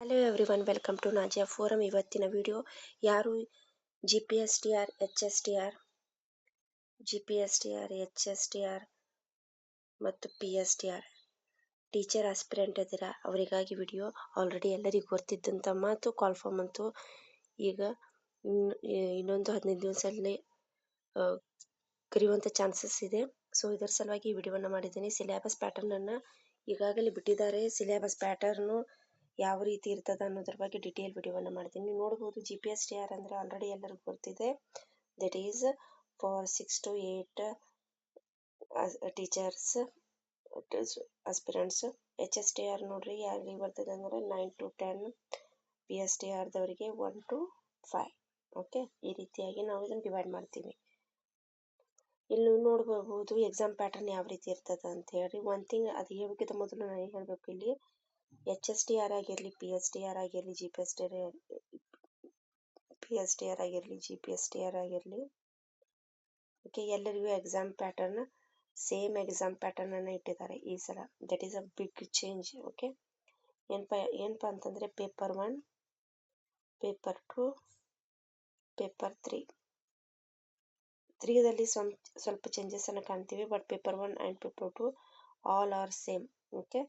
Hello everyone, welcome to Nazia forum. ಇವತ್ತಿನ video ಯಾರು G P S T R, H S T R, H S T R ಮತ್ತು P S T R teacher aspirant ಇದ್ದೀರಾ ಅವರಿಗಾಗಿ video. Already ಎಲ್ಲರಿಗೂ ಗೊತ್ತಿದ್ದಂಥ ಮಾತು, ಕಾಲ್ಫಾರ್ಮ್ ಅಂತೂ ಈಗ ಇನ್ನೊಂದು 15 ದಿವಸದಲ್ಲಿ ಕರೆಯುವಂಥ ಚಾನ್ಸಸ್ ಇದೆ. ಸೊ ಇದರ ಸಲುವಾಗಿ ಈ ವಿಡಿಯೋವನ್ನು ಮಾಡಿದ್ದೀನಿ. ಸಿಲೆಬಸ್ ಪ್ಯಾಟರ್ನನ್ನು ಈಗಾಗಲೇ ಬಿಟ್ಟಿದ್ದಾರೆ. ಸಿಲೆಬಸ್ ಪ್ಯಾಟರ್ನು ಯಾವ ರೀತಿ ಇರ್ತದೆ ಅನ್ನೋದ್ರ ಬಗ್ಗೆ ಡಿಟೇಲ್ ವಿಡಿಯೋವನ್ನು ಮಾಡ್ತೀನಿ. ನೀವು ನೋಡ್ಬೋದು, G P S T R ಅಂದರೆ ಆಲ್ರೆಡಿ ಎಲ್ಲರಿಗೂ ಗೊತ್ತಿದೆ. That is for 6 to 8 teachers aspirants. H S T R ನೋಡ್ರಿ ಯಾರಿಗೆ ಬರ್ತದೆ ಅಂದರೆ 9 to 10, ಪಿ ಎಸ್ ಟಿ ಆರ್ದವರಿಗೆ 1 to 5. ಓಕೆ, ಈ ರೀತಿಯಾಗಿ ನಾವು ಇದನ್ನು ಡಿವೈಡ್ ಮಾಡ್ತೀವಿ. ಇಲ್ಲಿ ನೋಡ್ಬೋದು ಎಕ್ಸಾಮ್ ಪ್ಯಾಟರ್ನ್ ಯಾವ ರೀತಿ ಇರ್ತದೆ ಅಂತ ಹೇಳಿ. ಒನ್ ಥಿಂಗ್ ಅದು ಹೇಳೋಕ್ಕಿಂತ ಮೊದಲು ನಾನು ಏನು ಹೇಳಬೇಕು, ಇಲ್ಲಿ ಎಚ್ ಎಸ್ ಟಿ ಆರ್ ಆಗಿರಲಿ, ಪಿ ಎಸ್ ಟಿ ಆರ್ ಆಗಿರಲಿ, G P S T R ಆಗಿರಲಿ, G P S T R ಆಗಿರಲಿ, ಓಕೆ, ಎಲ್ಲರಿಗೂ ಎಕ್ಸಾಮ್ ಪ್ಯಾಟರ್ನ್ ಸೇಮ್ ಎಕ್ಸಾಮ್ ಪ್ಯಾಟರ್ನನ್ನು ಇಟ್ಟಿದ್ದಾರೆ ಈ ಸಲ. That is a big change. Okay, ಏನಪ್ಪ ಅಂತಂದರೆ ಪೇಪರ್ 1, ಪೇಪರ್ 2, ಪೇಪರ್ 3ದಲ್ಲಿ ಸ್ವಲ್ಪ ಚೇಂಜಸನ್ನು ಕಾಣ್ತೀವಿ. But paper 1 and paper 2 all are same. Okay,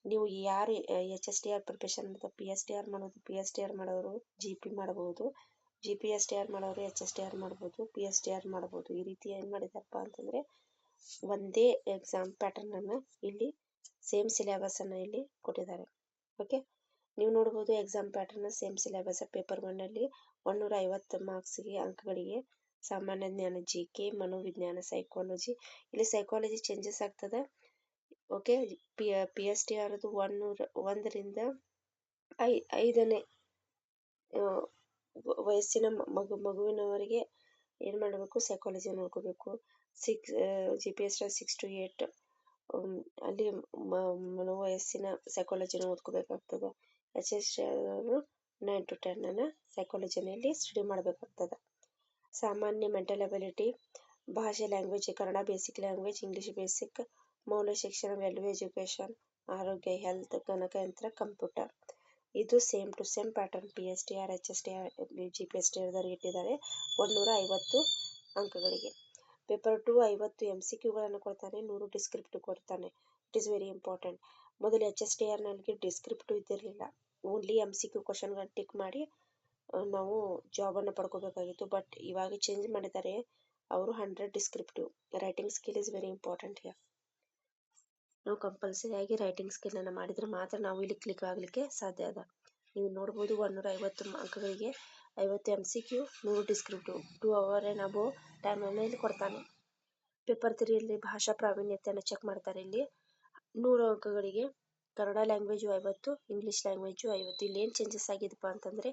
ನೀವು ಯಾರು H S T R preparation ಮತ್ತು ಪಿ ಎಸ್ ಟಿ ಆರ್ ಮಾಡೋದು, ಪಿ ಎಸ್ ಟಿ ಆರ್ ಮಾಡೋರು ಜಿ ಪಿ ಮಾಡ್ಬೋದು, G P S T R ಮಾಡೋರು ಎಚ್ ಎಸ್ ಟಿ ಆರ್ ಮಾಡ್ಬೋದು, P S T R ಮಾಡ್ಬೋದು. ಈ ರೀತಿ ಏನು ಮಾಡಿದಾರಪ್ಪ ಅಂತಂದರೆ ಒಂದೇ ಎಕ್ಸಾಮ್ ಪ್ಯಾಟರ್ನನ್ನು ಇಲ್ಲಿ ಸೇಮ್ ಸಿಲೆಬಸನ್ನು ಇಲ್ಲಿ ಕೊಟ್ಟಿದ್ದಾರೆ. ಓಕೆ, ನೀವು ನೋಡ್ಬೋದು exam pattern same syllabus. Paper 1ನಲ್ಲಿ 150 ಮಾರ್ಕ್ಸ್ಗೆ ಅಂಕಗಳಿಗೆ ಸಾಮಾನ್ಯ ಜ್ಞಾನ, ಜಿ ಕೆ, ಮನೋವಿಜ್ಞಾನ, ಸೈಕಾಲಜಿ. ಇಲ್ಲಿ ಸೈಕಾಲಜಿ ಚೇಂಜಸ್ ಆಗ್ತದೆ. ಓಕೆ, ಪಿ ಎಸ್ ಟಿ ಆರ್ದು 1ರಿಂದ 5ನೇ ವಯಸ್ಸಿನ ಮಗುವಿನವರೆಗೆ ಏನು ಮಾಡಬೇಕು, ಸೈಕಾಲಜಿ ನೋಡ್ಕೋಬೇಕು. ಜಿ ಪಿ ಎಸ್ 6 to 8 ಅಲ್ಲಿ ಮನೋವಯಸ್ಸಿನ ಸೈಕಾಲಜಿನ ಓದ್ಕೋಬೇಕಾಗ್ತದೆ. H S T R 9 to 10 ಸೈಕಾಲಜಿನಲ್ಲಿ ಸ್ಟಡಿ ಮಾಡಬೇಕಾಗ್ತದೆ. ಸಾಮಾನ್ಯ ಮೆಂಟಲ್ ಅಬಿಲಿಟಿ, ಭಾಷೆ, language, Kannada basic language, English basic, ಮೌಲ್ಯ ಶಿಕ್ಷಣ, ವ್ಯಾಲ್ಯೂ ಎಜುಕೇಷನ್, ಆರೋಗ್ಯ, ಹೆಲ್ತ್, ಗಣಕಯಂತ್ರ, ಕಂಪ್ಯೂಟರ್. ಇದು same to same pattern P S T R, H S T R, G P S T ಆರ್ದವ್ರಿಗೆ ಇಟ್ಟಿದ್ದಾರೆ 150 ಅಂಕಗಳಿಗೆ. ಪೇಪರ್ 2 50 ಎಮ್ ಸಿ ಕ್ಯೂಗಳನ್ನು ಕೊಡ್ತಾನೆ, 100 ಡಿಸ್ಕ್ರಿಪ್ಟಿವ್ ಕೊಡ್ತಾನೆ. It is very important. ಮೊದಲು ಎಚ್ ಎಸ್ ಟಿ ಆರ್ನಲ್ಲಿ ಡಿಸ್ಕ್ರಿಪ್ಟಿವ್ ಇದ್ದಿರಲಿಲ್ಲ, ಓನ್ಲಿ ಎಮ್ ಸಿ ಕ್ಯೂ ಕ್ವಶನ್ಗಳು ಟಿಕ್ ಮಾಡಿ ನಾವು ಜಾಬನ್ನು ಪಡ್ಕೋಬೇಕಾಗಿತ್ತು. ಬಟ್ ಇವಾಗ ಚೇಂಜ್ ಮಾಡಿದ್ದಾರೆ ಅವರು 100 descriptive. Writing skill is very important here. ನಾವು ಕಂಪಲ್ಸರಿ ಆಗಿ ರೈಟಿಂಗ್ ಸ್ಕಿಲ್ಲನ್ನು ಮಾಡಿದರೆ ಮಾತ್ರ ನಾವು ಇಲ್ಲಿ ಕ್ಲಿಕ್ ಆಗಲಿಕ್ಕೆ ಸಾಧ್ಯ ಅದ. ನೀವು ನೋಡ್ಬೋದು 150 ಅಂಕಗಳಿಗೆ 50 M C Q, 100 descriptive, 2 hour and above ಟೈಮನ್ನು ಇಲ್ಲಿ ಕೊಡ್ತಾನೆ. ಪೇಪರ್ 3ಯಲ್ಲಿ ಭಾಷಾ ಪ್ರಾವೀಣ್ಯತೆಯನ್ನು ಚೆಕ್ ಮಾಡ್ತಾರೆ. ಇಲ್ಲಿ 100 ಅಂಕಗಳಿಗೆ ಕನ್ನಡ ಲ್ಯಾಂಗ್ವೇಜು 50, ಇಂಗ್ಲೀಷ್ ಲ್ಯಾಂಗ್ವೇಜು 50. ಇಲ್ಲಿ ಏನು ಚೇಂಜಸ್ ಆಗಿದೆಪ್ಪ ಅಂತಂದರೆ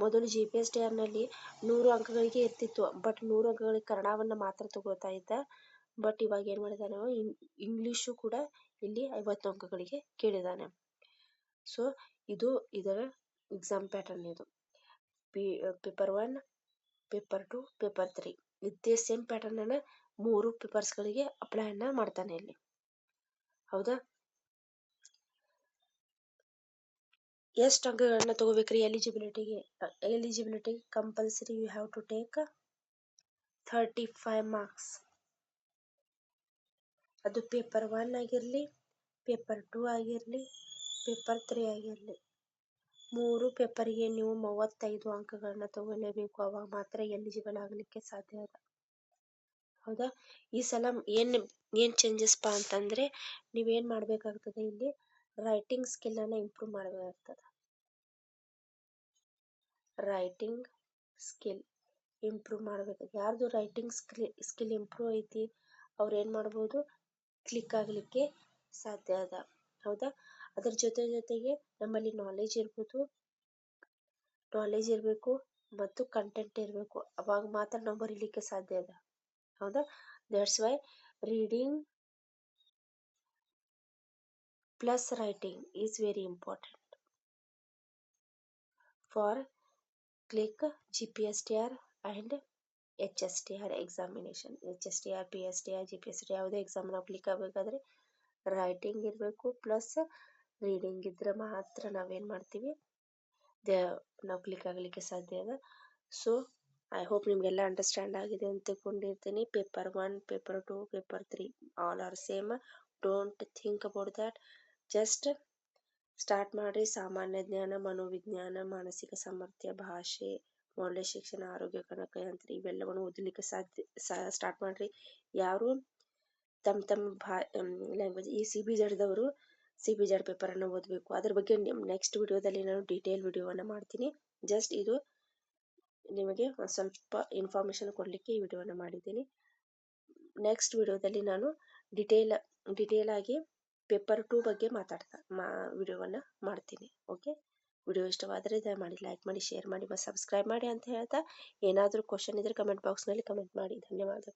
ಮೊದಲು ಜಿ ಪಿ ಎಸ್ ಟಿ ಆರ್ನಲ್ಲಿ 100 ಅಂಕಗಳಿಗೆ ಇರ್ತಿತ್ತು. ಬಟ್ 100 ಅಂಕಗಳಿಗೆ ಕನ್ನಡವನ್ನು ಮಾತ್ರ ತಗೋತಾ ಇದ್ದ. ಬಟ್ ಇವಾಗ ಏನು ಮಾಡಿದಾನೆ, ಇಂಗ್ಲೀಷು ಕೂಡ ಇಲ್ಲಿ 50 ಅಂಕಗಳಿಗೆ ಕೇಳಿದ್ದಾನೆ. ಸೊ ಇದು ಇದರ ಎಕ್ಸಾಮ್ ಪ್ಯಾಟರ್ನ್. ಇದು ಪೇಪರ್ 1, ಪೇಪರ್ 2, ಪೇಪರ್ 3 ಇದೇ ಸೇಮ್ ಪ್ಯಾಟರ್ನನ್ನು 3 ಪೇಪರ್ಸ್ಗಳಿಗೆ ಅಪ್ಲೈನ ಮಾಡ್ತಾನೆ ಇಲ್ಲಿ. ಹೌದಾ, ಎಷ್ಟು ಅಂಕಗಳನ್ನ ತಗೋಬೇಕ್ರಿ eligibility compulsory you have to take 35 marks. ಅದು ಪೇಪರ್ 1 ಆಗಿರಲಿ, ಪೇಪರ್ 2 ಆಗಿರಲಿ, ಪೇಪರ್ 3 ಆಗಿರಲಿ, 3 ಪೇಪರ್ಗೆ ನೀವು 35 ಅಂಕಗಳನ್ನ ತಗೊಳ್ಳೇಬೇಕು. ಅವಾಗ ಮಾತ್ರ ಎಲಿಜಿಬಲ್ ಆಗಲಿಕ್ಕೆ ಸಾಧ್ಯ ಅದ. ಹೌದಾ, ಈ ಸಲ ಏನು ಚೇಂಜಸ್ಪಾ ಅಂತಂದರೆ ನೀವೇನು ಮಾಡಬೇಕಾಗ್ತದೆ, ಇಲ್ಲಿ ರೈಟಿಂಗ್ ಸ್ಕಿಲ್ಲನ್ನು ಇಂಪ್ರೂವ್ ಮಾಡಬೇಕಾಗ್ತದೆ. ರೈಟಿಂಗ್ ಸ್ಕಿಲ್ ಇಂಪ್ರೂವ್ ಮಾಡಬೇಕು. ಯಾರ್ದು ರೈಟಿಂಗ್ ಸ್ಕಿಲ್ ಇಂಪ್ರೂವ್ ಐತಿ ಅವ್ರು ಏನು ಮಾಡ್ಬೋದು, ಕ್ಲಿಕ್ ಆಗಲಿಕ್ಕೆ ಸಾಧ್ಯ ಅದ. ಹೌದಾ, ಅದ್ರ ಜೊತೆಗೆ ನಮ್ಮಲ್ಲಿ ನಾಲೆಜ್ ಇರಬೇಕು ಮತ್ತು ಕಂಟೆಂಟ್ ಇರಬೇಕು. ಅವಾಗ ಮಾತ್ರ ನಾವು ಬರೀಲಿಕ್ಕೆ ಸಾಧ್ಯ ಅದ. ಹೌದಾ, that's why reading plus writing is very important for click G P S T R and H S T R examination. H S T R, P S T R, G P S T R ಯಾವುದೇ exam ನಾವು click ಆಗಬೇಕಾದ್ರೆ writing ಇರಬೇಕು plus reading ಇದ್ರೆ ಮಾತ್ರ ನಾವೇನು ಮಾಡ್ತೀವಿ, ನಾವು click ಆಗಲಿಕ್ಕೆ ಸಾಧ್ಯ ಅದ. ಸೊ ಐ ಹೋಪ್ ನಿಮಗೆಲ್ಲ ಅಂಡರ್ಸ್ಟ್ಯಾಂಡ್ ಆಗಿದೆ ಅಂತ ತಿಳ್ಕೊಂಡಿರ್ತೀನಿ. Paper 1, paper 2, paper 3 all are same. Don't think about that. Just start ಮಾಡಿ. ಸಾಮಾನ್ಯ ಜ್ಞಾನ, ಮನೋವಿಜ್ಞಾನ, ಮಾನಸಿಕ ಸಾಮರ್ಥ್ಯ, ಭಾಷೆ, ಮೌಲ್ಯ ಶಿಕ್ಷಣ, ಆರೋಗ್ಯ, ಗಣಕಯಂತ್ರ ಇವೆಲ್ಲವನ್ನು ಓದಲಿಕ್ಕೆ ಸ್ಟಾರ್ಟ್ ಮಾಡಿರಿ. ಯಾರು ತಮ್ಮ ಲ್ಯಾಂಗ್ವೇಜ್ ಈ CBZ CBZ ಪೇಪರನ್ನು ಓದಬೇಕು. ಅದ್ರ ಬಗ್ಗೆ ನೆಕ್ಸ್ಟ್ ವಿಡಿಯೋದಲ್ಲಿ ನಾನು ಡೀಟೇಲ್ ವಿಡಿಯೋವನ್ನು ಮಾಡ್ತೀನಿ. ಜಸ್ಟ್ ಇದು ನಿಮಗೆ ಒಂದು ಸ್ವಲ್ಪ ಇನ್ಫಾರ್ಮೇಷನ್ ಕೊಡಲಿಕ್ಕೆ ಈ ವಿಡಿಯೋವನ್ನು ಮಾಡಿದ್ದೀನಿ. ನೆಕ್ಸ್ಟ್ ವಿಡಿಯೋದಲ್ಲಿ ನಾನು ಡಿಟೇಲ್ ಆಗಿ ಪೇಪರ್ 2 ಬಗ್ಗೆ ವಿಡಿಯೋವನ್ನು ಮಾಡ್ತೀನಿ. ಓಕೆ, ವಿಡಿಯೋ ಇಷ್ಟವಾದರೆ ದಯಮಾಡಿ ಲೈಕ್ ಮಾಡಿ, ಶೇರ್ ಮಾಡಿ ಮತ್ತು ಸಬ್ಸ್ಕ್ರೈಬ್ ಮಾಡಿ ಅಂತ ಹೇಳ್ತಾ, ಏನಾದರೂ ಕ್ವಶನ್ ಇದ್ದರೆ ಕಮೆಂಟ್ ಬಾಕ್ಸ್ನಲ್ಲಿ ಕಮೆಂಟ್ ಮಾಡಿ. ಧನ್ಯವಾದ.